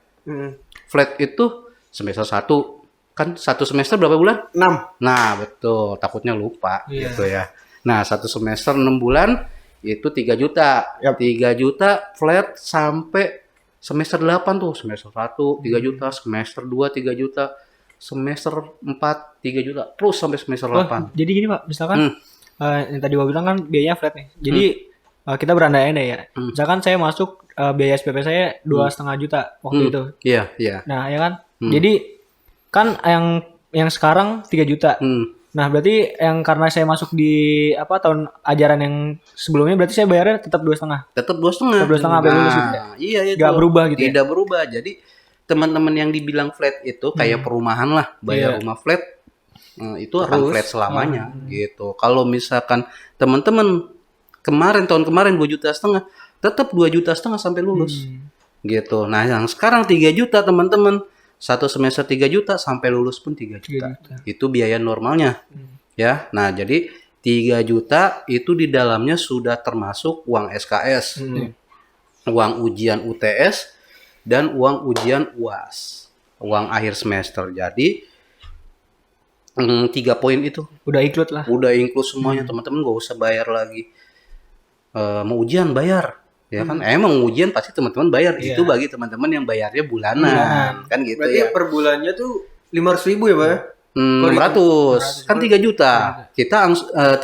Flat itu semester 1 kan 1 semester berapa bulan? 6. Nah, betul. Takutnya lupa gitu ya. Nah, 1 semester 6 bulan itu 3 juta. 3 juta flat sampai semester 8 tuh. Semester 1 3 juta, semester 2 3 juta, semester 4 3 juta, terus sampai semester 8. Jadi gini Pak, misalkan yang tadi Bapak bilang kan biayanya flat nih. Jadi kita berandai-andai ya. Misalkan saya masuk biaya SPP saya 2,5 juta waktu itu. Iya, iya. Nah, ya kan? Jadi kan yang sekarang 3 juta. Nah, berarti yang karena saya masuk di tahun ajaran yang sebelumnya berarti saya bayarnya tetap 2,5. Tetap 2,5. Tetap 2,5 sampai lulus gitu ya. Iya, itu. Nggak berubah gitu ya? Tidak berubah. Jadi teman-teman yang dibilang flat itu kayak perumahan lah, bayar rumah flat itu akan flat selamanya gitu. Kalau misalkan teman-teman tahun kemarin 2,5 juta, tetap 2,5 juta sampai lulus. Gitu. Nah, yang sekarang 3 juta teman-teman. 1 semester 3 juta sampai lulus pun 3 juta. Itu biaya normalnya. Ya. Nah, jadi 3 juta itu di dalamnya sudah termasuk uang SKS. Uang ujian UTS dan uang ujian UAS. Uang akhir semester. Jadi 3 poin itu Udah include lah. udah include semuanya, teman-teman gak usah bayar lagi. Mau ujian bayar. Ya kan, emang ujian pasti teman-teman bayar. Itu bagi teman-teman yang bayarnya bulanan, kan gitu. Berarti ya. per bulannya tuh 500.000 ya, Pak ya? 600 kan 3 juta. Kita 1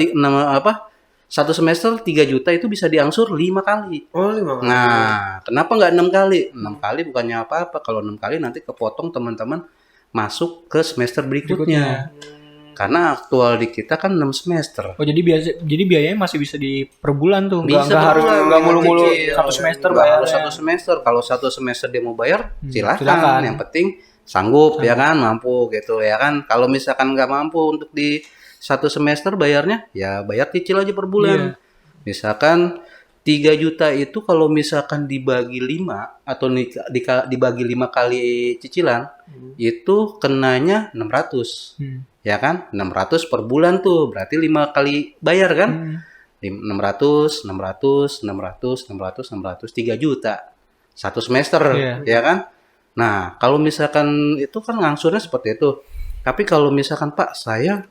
semester 3 juta itu bisa diangsur 5 kali. Oh, 5 kali. Nah, kenapa nggak 6 kali? 6 kali bukannya apa-apa. Kalau 6 kali nanti kepotong teman-teman masuk ke semester berikutnya. Karena aktual di kita kan 6 semester. Oh, jadi biayanya masih bisa di per bulan tuh. Bisa Nggak harus per bulan, nggak mulu-mulu cicil. 1 semester Nggak bayar. harus 1 semester. Kalau 1 semester dia mau bayar, silakan. silakan. Yang penting sanggup ya kan, mampu gitu ya kan. Kalau misalkan nggak mampu untuk di 1 semester bayarnya, ya bayar cicil aja per bulan. Misalkan 3 juta itu kalau misalkan dibagi 5 atau dibagi 5 kali cicilan itu kenanya 600. Ya kan? 600 per bulan tuh berarti 5 kali bayar kan? 600, 3 juta. 1 semester, ya kan? Nah, kalau misalkan itu kan ngangsurnya seperti itu. Tapi kalau misalkan Pak, saya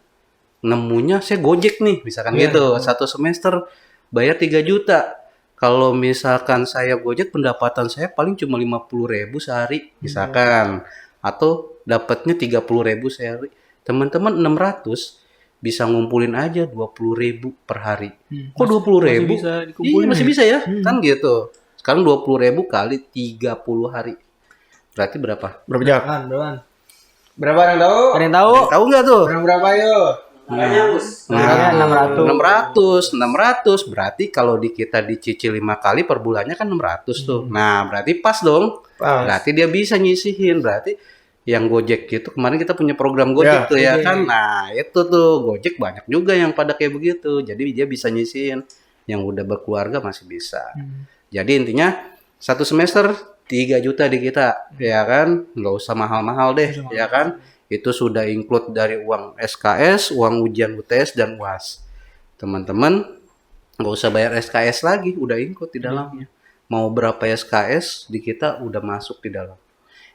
nemunya saya Gojek nih, misalkan gitu. 1 semester bayar 3 juta. Kalau misalkan saya Gojek pendapatan saya paling cuma 50.000 sehari misalkan atau dapatnya 30.000 sehari. Teman-teman 600 bisa ngumpulin aja 20.000 per hari. Kok 20.000? Iya, masih bisa ya? Kan gitu. Sekarang 20.000 kali 30 hari. Berarti berapa? Berapa jam? Berapa yang tahu? Ada yang tahu? Tahu nggak tuh? Berapa yuk? Nah, 600 berarti kalau kita dicicil 5 kali per bulannya kan 600 tuh. Nah, berarti pas dong. Berarti dia bisa nyisihin. Berarti yang Gojek itu kemarin kita punya program Gojek tuh ya kan. Nah, itu tuh Gojek banyak juga yang pada kayak begitu. Jadi dia bisa nyisihin. Yang udah berkeluarga masih bisa. Jadi intinya 1 semester 3 juta di kita, ya kan? Nggak usah mahal-mahal deh, ya kan? Itu sudah include dari uang SKS, uang ujian UTS, dan UAS. Teman-teman, nggak usah bayar SKS lagi, udah include di dalamnya. Mau berapa SKS di kita udah masuk di dalam.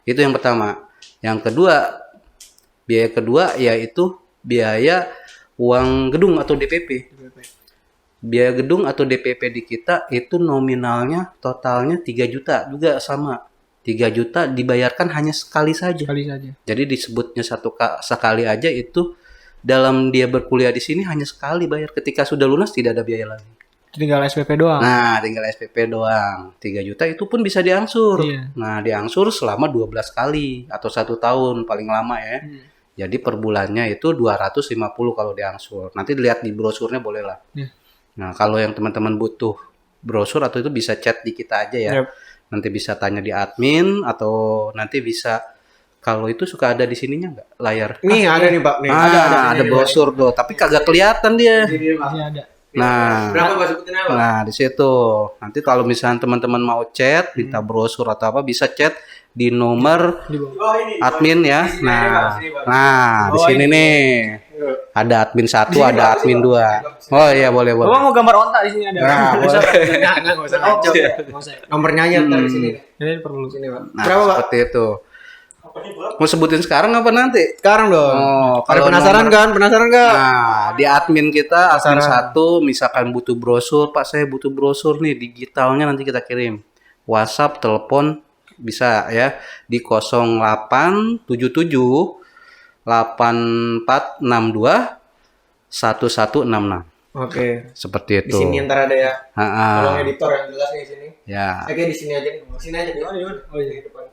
Itu yang pertama. Yang kedua, biaya kedua yaitu biaya uang gedung atau DPP. Biaya gedung atau DPP di kita itu nominalnya totalnya 3 juta juga sama. 3 juta dibayarkan hanya sekali saja. Jadi disebutnya sekali aja itu dalam dia berkuliah di sini hanya sekali bayar. Ketika sudah lunas tidak ada biaya lagi. Tinggal SPP doang. Nah, tinggal SPP doang. 3 juta itu pun bisa diangsur. Nah, diangsur selama 12 kali atau 1 tahun paling lama ya. Jadi per bulannya itu 250 kalau diangsur. Nanti dilihat di brosurnya boleh lah. Nah, kalau yang teman-teman butuh brosur atau itu bisa chat di kita aja ya. Nanti bisa tanya di admin atau nanti bisa kalau itu suka ada di sininya nggak layar? Nih ada nih Pak. Nih. Ada brosur tuh, tapi kagak kelihatan dia. Ini ada. Nah, berapa Pak sebutin apa? Nah, di situ. Nanti kalau misalnya teman-teman mau chat, minta brosur atau apa bisa chat di nomor admin ya. Nah, di sini nih. Ada admin 1, ada admin 2. Oh iya boleh. Bapak mau gambar ontak di sini ada. Nah, boleh. Enggak usah ngaco. Nomornya aja ntar di sini. Ini perlu Sini Pak. Nah, Berapa Pak? seperti itu. Mau sebutin sekarang apa nanti? Sekarang dong. Kalau penasaran kan? Penasaran nggak? Nah, di admin kita, admin 1, misalkan butuh brosur, Pak saya butuh brosur nih, digitalnya nanti kita kirim. WhatsApp, telepon, bisa ya, di 0877 8462 1166. Oke. Seperti Di itu. sini ntar ada ya. Tolong Ha-ha. editor yang jelas nih di sini. Ya. Oke, di sini aja nih. Sini aja nih. Oh iya, depan.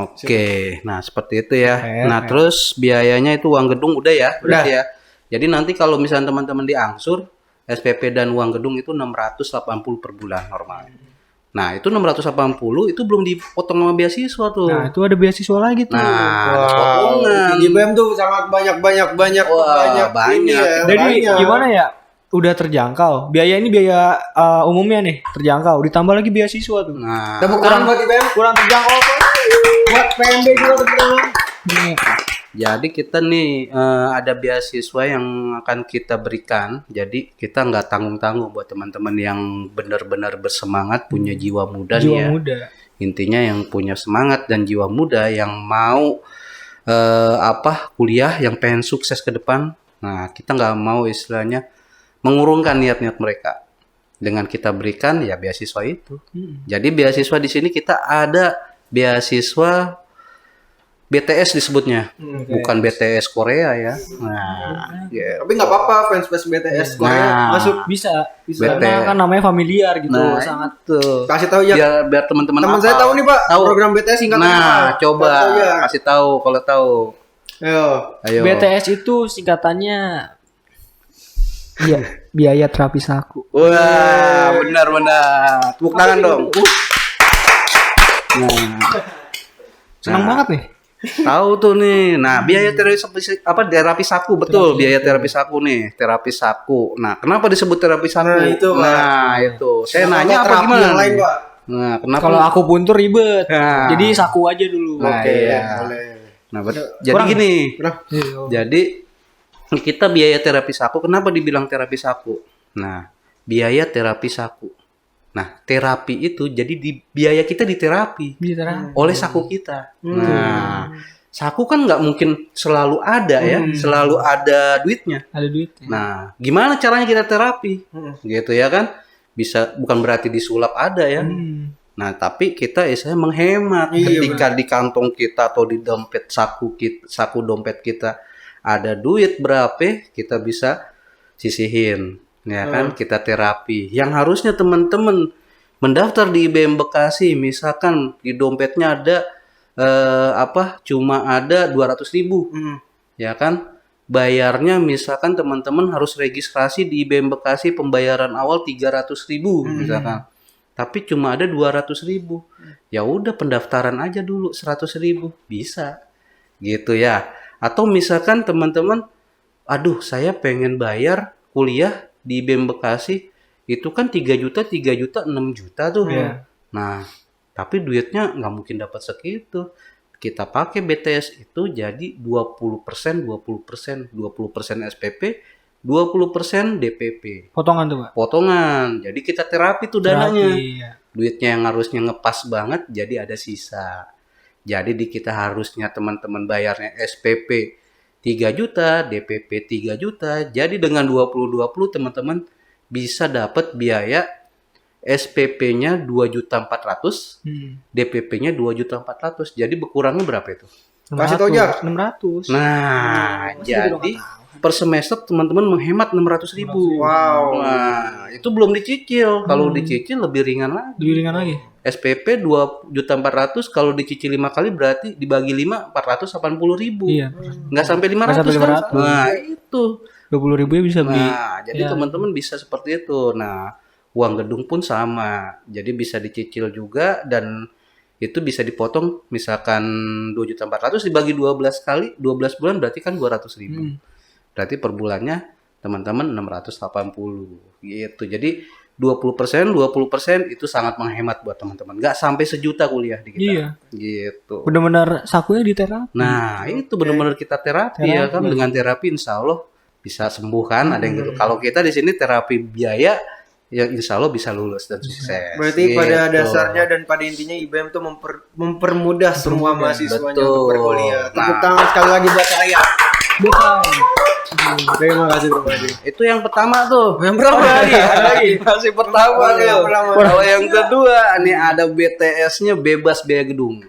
Oke, nah seperti itu ya. Nah terus biayanya itu uang gedung udah ya, berarti ya. Jadi nanti kalau misalnya teman-teman diangsur SPP dan uang gedung itu 680 per bulan normalnya. Nah itu 680 itu belum dipotong sama beasiswa tuh. Nah itu ada beasiswa lagi tuh. Nah ada potongan. Di BEM tuh sangat banyak. Banyak. Ini ya, Jadi banyak. gimana ya? Udah terjangkau. Biaya ini biaya umumnya nih terjangkau. Ditambah lagi beasiswa tuh. Nah Tepuk tangan buat di BEM. Kurang terjangkau apa? Buat PMB juga tepuk tangan. jadi kita nih ada beasiswa yang akan kita berikan. Jadi kita nggak tanggung-tanggung buat teman-teman yang benar-benar bersemangat, punya jiwa muda nih ya. Muda. Intinya yang punya semangat dan jiwa muda yang mau kuliah, yang pengen sukses ke depan. Nah, kita nggak mau istilahnya mengurungkan niat-niat mereka. Dengan kita berikan ya beasiswa itu. Jadi beasiswa di sini kita ada beasiswa BTS disebutnya, bukan BTS Korea ya. Nah, Tapi nggak apa-apa fans BTS Korea masuk. Bisa. BTS. Karena kan namanya familiar gitu. Nah, Sangat tuh. Kasih tahu ya. Biar teman-teman Teman saya tahu nih Pak, program BTS singkatnya apa? Nah, coba Tahu ya. kasih tahu kalau tahu. Ayo. BTS itu singkatannya biaya terapi saku. Wah, benar-benar. Tepuk tangan dong. Nah, Senang banget nih. Tahu tuh nih. Nah, biaya terapi saku betul, biaya terapi saku nih, terapi saku. Nah, kenapa disebut terapi saku? Nah, itu, Pak. Nah, itu. Saya Kenapa nanya apa terapi gimana? yang lain, nih? Pak? Nah, kenapa? Kalau aku pun tuh ribet. Nah. Jadi saku aja dulu. Nah, Oke, iya. boleh. Nah, jadi Kurang. gini. Nah, Jadi kita biaya terapi saku, kenapa dibilang terapi saku? Nah, biaya terapi saku. Nah, terapi itu jadi biaya kita di terapi Bisa oleh saku kita. Nah, saku kan nggak mungkin selalu ada ya, selalu ada duitnya. ada duit. Nah, gimana caranya kita terapi? Gitu ya kan? Bisa, bukan berarti disulap ada ya. Nah, tapi kita istilahnya menghemat ketika di kantong kita atau di dompet saku dompet kita ada duit berapa, kita bisa sisihin. Ya kan, kita terapi. Yang harusnya teman-teman mendaftar di IBM Bekasi, misalkan di dompetnya ada cuma ada 200.000, ya kan? Bayarnya misalkan teman-teman harus registrasi di IBM Bekasi pembayaran awal 300.000 misalkan. Tapi cuma ada 200.000. Ya udah pendaftaran aja dulu 100.000, bisa. Gitu ya. Atau misalkan teman-teman, aduh saya pengen bayar kuliah di IBM Bekasi, itu kan 3 juta, 6 juta tuh. Nah, tapi duitnya nggak mungkin dapat segitu. Kita pakai BTS itu jadi 20% SPP, 20% DPP. Potongan tuh, Pak. Potongan. Jadi kita terapi tuh dananya. Iya. Duitnya yang harusnya ngepas banget jadi ada sisa. Jadi kita harusnya teman-teman bayarnya SPP 3 juta, DPP 3 juta. Jadi dengan 20-20 teman-teman bisa dapat biaya SPP-nya 2.400.000, DPP-nya 2.400.000. Jadi berkurangnya berapa itu? kasih tau aja. 600. Nah, jadi per semester teman-teman menghemat 600.000. Wow. Nah, itu belum dicicil. Kalau dicicil lebih ringan lagi. Lebih ringan lagi. SPP 2.400.000 kalau dicicil 5 kali berarti dibagi 5 480.000. Iya. Nggak sampai 500 sampai kan? 500. Nah, itu. 20.000 ya bisa beli. Nah, jadi teman-teman bisa seperti itu. Nah, uang gedung pun sama. Jadi bisa dicicil juga dan itu bisa dipotong misalkan 2.400.000 dibagi 12 kali, 12 bulan berarti kan 200.000. Berarti per bulannya teman-teman 680 gitu. Jadi 20% itu sangat menghemat buat teman-teman. Nggak sampai sejuta kuliah di kita. Iya. Gitu. Bener-bener sakunya di terapi. Nah, itu benar-benar kita terapi ya kan. Dengan terapi insya Allah bisa sembuh kan. Ada yang gitu. Kalau kita di sini terapi biaya, ya insya Allah bisa lulus dan sukses. Berarti Gitu. pada dasarnya dan pada intinya IBM tuh mempermudah semua mahasiswanya untuk berkuliah. Tepuk tangan sekali lagi buat saya. Terima kasih. Itu yang pertama tuh. Yang berapa lagi? Ada lagi. Masih pertama Oke, yang pertama. Kalau yang kedua, nih ada BTS-nya bebas biaya gedung.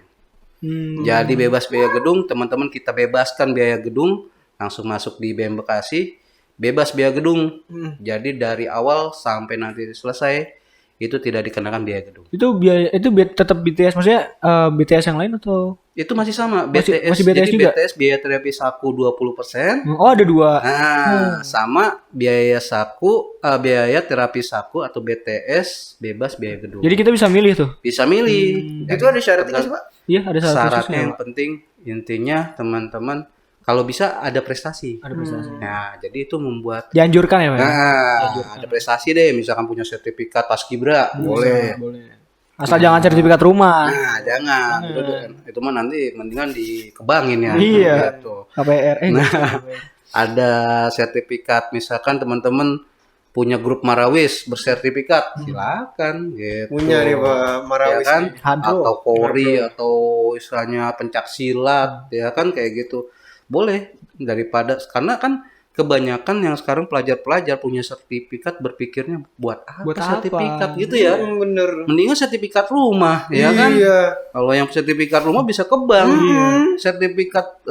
Jadi bebas biaya gedung, teman-teman kita bebaskan biaya gedung, langsung masuk di IBM Bekasi, bebas biaya gedung. Jadi dari awal sampai nanti selesai itu tidak dikenakan biaya gedung. Itu biaya tetap BTS, maksudnya BTS yang lain atau Itu masih sama, Masih BTS. BTS Jadi juga? BTS biaya terapi saku 20%. oh ada dua. Nah, sama biaya biaya terapi saku atau BTS bebas biaya gedung. Jadi kita bisa milih tuh. Bisa milih. Itu ada syaratnya nggak sih, Pak? Iya, ada syarat Syaratnya khususnya. yang penting intinya teman-teman kalau bisa ada prestasi. Ada prestasi. Nah, jadi itu membuat Dianjurkan ya, Pak? ada prestasi deh, misalkan punya sertifikat Paskibra, boleh. Boleh. Asal jangan sertifikat rumah. Nah, jangan. Itu mah nanti mendingan dikebangin ya. Iya. Gitu. KPR. Ada sertifikat misalkan teman-teman punya grup Marawis bersertifikat, silakan gitu. Punya nih Pak Marawis. Ya kan? nih. Hadro. Atau Polri atau istilahnya pencak silat, ya kan kayak gitu. Boleh daripada karena kan kebanyakan yang sekarang pelajar-pelajar punya sertifikat berpikirnya buat apa Buat apa? sertifikat gitu ya. Bener. Mendingan sertifikat rumah, ya kan? Iya. Kalau yang sertifikat rumah bisa ke bank. Sertifikat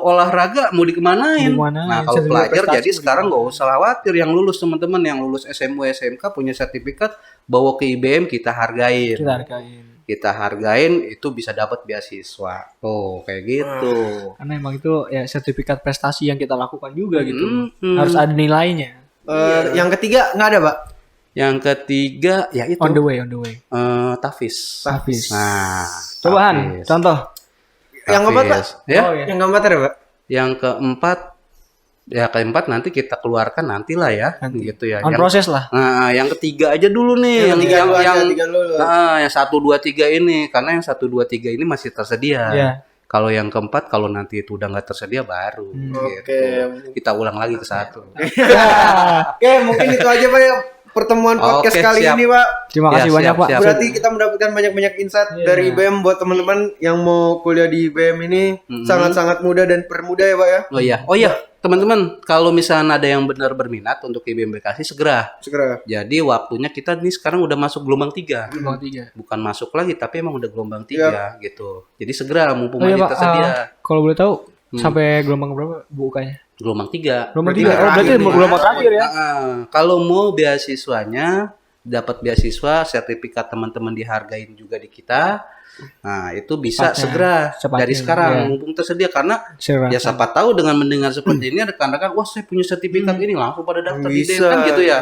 olahraga mau dikemanain? Dikemanain? Nah, kalau Sertifikat pelajar prestasi jadi sekarang nggak usah khawatir yang lulus teman-teman yang lulus SMU SMK punya sertifikat bawa ke IBM kita hargain. Kita hargain. Kita hargain itu bisa dapat beasiswa. Oh, kayak gitu. Karena emang itu ya sertifikat prestasi yang kita lakukan juga gitu. Mm-mm. Harus ada nilainya. Yang ketiga nggak ada Pak? Yang ketiga ya itu On the way. Tafis. Tafis. Nah, Coba Han, Tafis. contoh. yang keempat Pak? Ya. Oh, iya. Yang keempat ada Pak? Yang keempat nanti kita keluarkan nantilah ya, gitu ya. On proses lah. Nah, yang ketiga aja dulu nih, tiga dulu. yang 1 2 3 ini, karena yang 1 2 3 ini masih tersedia. Iya. Kalau yang keempat, kalau nanti itu udah nggak tersedia baru. Gitu. Kita ulang lagi ke 1. Oke, mungkin itu aja Pak ya pertemuan podcast Oke, kali siap. ini Pak. Terima kasih Ya, banyak siap, Pak. siap. Berarti kita mendapatkan banyak insight dari IBM buat teman-teman yang mau kuliah di IBM ini sangat-sangat mudah dan permudah ya Pak ya. Oh iya, teman-teman, kalau misalnya ada yang benar berminat untuk IBM Bekasi segera. Jadi waktunya kita nih sekarang udah masuk gelombang 3. Gelombang 3. Bukan masuk lagi tapi emang udah gelombang 3 gitu. Jadi segera mumpung Oh iya masih Pak, tersedia. kalau boleh tahu sampai gelombang berapa bukanya? Gelombang 3. Gelombang 3. Oh, berarti gelombang terakhir ya. Kalau mau beasiswanya, dapat beasiswa, sertifikat teman-teman dihargain juga di kita. Nah, itu bisa segera dari sekarang mumpung tersedia karena ya siapa tahu dengan mendengar seperti ini ada rekan-rekan, wah saya punya sertifikat ini langsung pada daftar di IBM kan gitu ya.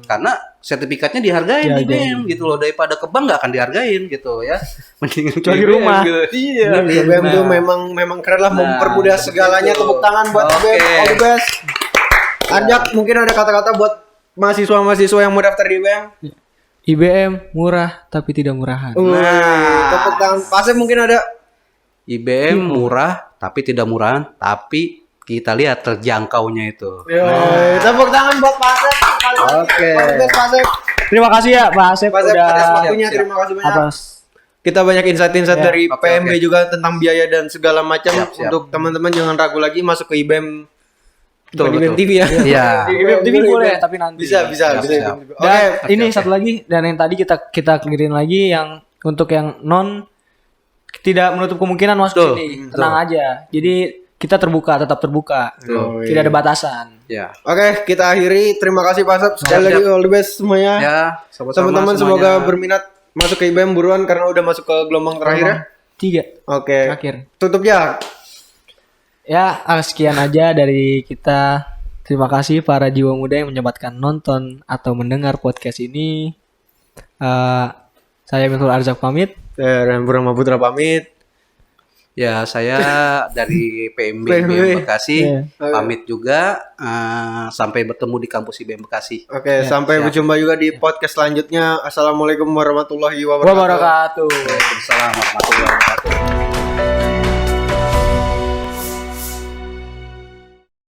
Karena sertifikatnya dihargain di IBM gitu loh, daripada ke bank nggak akan dihargain gitu ya. Mendingan di rumah. Gitu. Iya. IBM tuh memang keren lah mempermudah segalanya. Tepuk tangan buat IBM, all the best. Ajak mungkin ada kata-kata buat mahasiswa yang mau daftar di IBM. IBM murah tapi tidak murahan. Tepuk tangan. Pasnya mungkin ada. IBM murah tapi tidak murahan, tapi kita lihat terjangkaunya itu. Tepuk tangan buat Pak Asep. Oke. Pak Asep. Terima kasih ya Pak Asep udah atas waktunya. Terima kasih banyak. atas Kita banyak insight-insight dari Oke, PMB juga tentang biaya dan segala macam. Siap. Untuk teman-teman jangan ragu lagi masuk ke IBM. Betul, Di IBM betul. TV ya. Iya. di IBM TV boleh tapi nanti. Bisa. Siap. Dan ini satu lagi dan yang tadi kita clearin lagi yang untuk yang non tidak menutup kemungkinan masuk sini. Tenang aja. Jadi kita tetap terbuka. Tidak ada batasan. Ya. Oke, kita akhiri. Terima kasih Pak Asep. Sekali lagi all the best semuanya. Ya, sama-sama Teman-teman semuanya. semoga berminat masuk ke IBM buruan karena udah masuk ke gelombang terakhir ya. 3 Oke. terakhir. Tutup ya. Ya, sekian aja dari kita. Terima kasih para jiwa muda yang menyempatkan nonton atau mendengar podcast ini. Saya Mikul Arzak pamit. Dan Burama Putra pamit. Ya, saya dari PMB IBM Bekasi pamit juga. Sampai bertemu di kampus IBM Bekasi. Oke, sampai berjumpa juga di podcast selanjutnya. Assalamualaikum warahmatullahi wabarakatuh. Wabarakatuh. Waalaikumsalam warahmatullahi wabarakatuh.